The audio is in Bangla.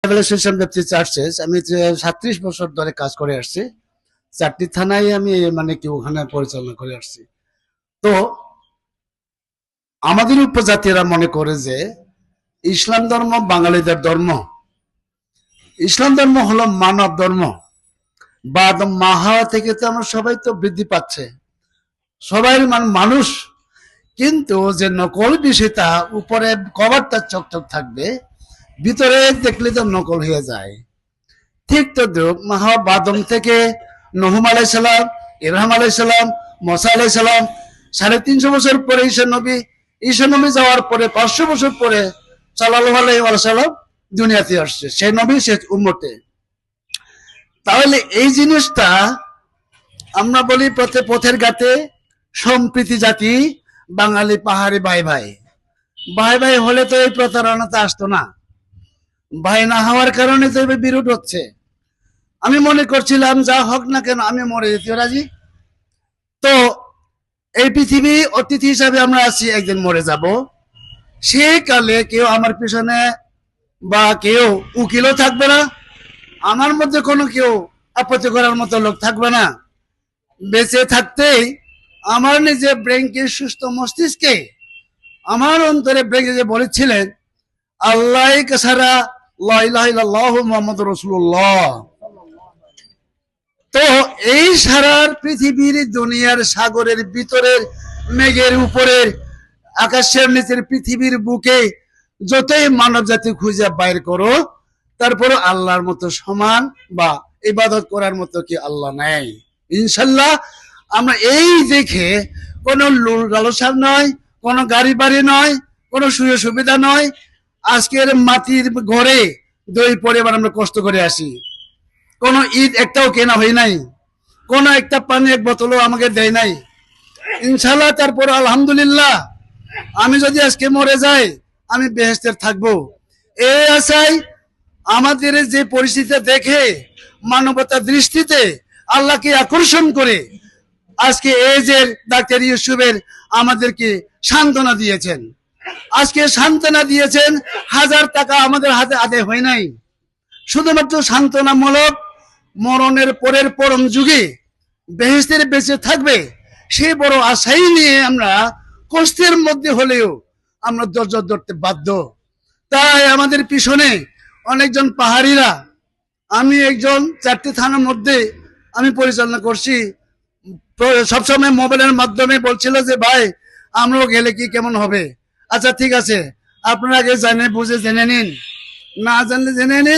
রিহ্যাবিলিটেশন ব্যাপটিস্ট চার্চেস আমি 37 বছর ধরে কাজ করে আসছি। 4টি থানায় আমি মানে কি ওখানে পরিচালনা করে আসছি। তো আমাদের উপজাতিরা মনে করে যে ইসলাম ধর্ম বাঙালিদের ধর্ম। ইসলাম ধর্ম হলো মানব ধর্ম বা মা হওয়া থেকে তো আমরা সবাই তো বৃদ্ধি পাচ্ছে, সবাই মানুষ। কিন্তু যে নকল বিষয়টা উপরে কভারটা চকচক থাকবে, ভিতরে দেখলে তো নকল হয়ে যায়। ঠিক তো বাদম থেকে নহম আলাইসালাম, ইব্রাহিম আলাইসালাম, মোসা আলাইসালাম, 350 বছর পরে ঈসা নবী যাওয়ার পরে 500 বছর পরে সাল্লাল্লাহু আলাইহি ওয়াসাল্লাম দুনিয়াতে আসছে, সেই নবী সে উম্মতে। তাহলে এই জিনিসটা আমরা বলি পথের ঘাটে সম্প্রীতি জাতি, বাঙালি পাহাড়ি ভাই ভাই ভাই ভাই হলে তো এই প্রতারণাতে আসতো না। ভাই না হওয়ার কারণে তো বিরোধ হচ্ছে। আমি মনে করছিলাম যা হোক না কেন আমি মরে যেতে রাজি। তো এই পৃথিবী অতিথি হিসাবে আমরা আছি, একদিন মরে যাব। সে কালে কেউ আমার পিছনে বা কেউ উকিলও থাকবে না, আমার মধ্যে কোনো কেউ আপত্তি করার মতো লোক থাকবে না। বেঁচে থাকতেই আমার নিজে ব্রেনকে, সুস্থ মস্তিষ্কে, আমার অন্তরে ব্রেনে যে বলেছিলেন আল্লাহ ছাড়া লা ইলাহা ইল্লাল্লাহু মুহাম্মাদুর রাসূলুল্লাহ। তো এই সারার পৃথিবীর দুনিয়ার সাগরের ভিতরের মেঘের উপরের আকাশের নিচের পৃথিবীর বুকে যতই মানব জাতি খুঁজে বাইর করো, তারপর আল্লাহর মতো সমান বা ইবাদত করার মতো কি আল্লাহ নাই। ইনশাল্লাহ আমরা এই দেখে কোনো লালসার নয়, কোনো গাড়ি বাড়ি নয়, কোনো সুযোগ সুবিধা নয়। আজকের মাটির ঘরে 2 পরিবার আমরা কষ্ট করে আসি, কোনো ঈদ একটাও কেনা হয় নাই, কোনো একটা পানি এক বোতলও আমাকে দেয় নাই। ইনশাল্লাহ তারপর আলহামদুলিল্লাহ আমি যদি আজকে মরে যাই আমি বেহেশতের থাকবো, এই আশায় আমাদের যে পরিস্থিতি দেখে মানবতার দৃষ্টিতে আল্লাহকে আকর্ষণ করে আজকে এই যে ডাক্তার ইউসুফের আমাদেরকে সান্ত্বনা দিয়েছেন। আজকে সান্ত্বনা দিয়েছেন, 1000 টাকা আমাদের হাতে আদায় হয় নাই। শুধুমাত্র সান্ত্বনামূলক মরণের পরের পরম যুগে বেহেশতের বেঁচে থাকবে সেই বড় আশাই নিয়ে আমরা কষ্টের মধ্যে হলেও আমরা ধৈর্য ধরতে বাধ্য। তাই আমাদের পিছনে অনেকজন পাহাড়িরা, আমি একজন 4টি থানার মধ্যে আমি পরিচালনা করছি, সবসময় মোবাইলের মাধ্যমে বলছিল যে ভাই আমরাও গেলে কি কেমন হবে। আচ্ছা ঠিক আছে, আপনারা আগে জেনে বুঝে জেনে নিন, না জানলে জেনে নিন।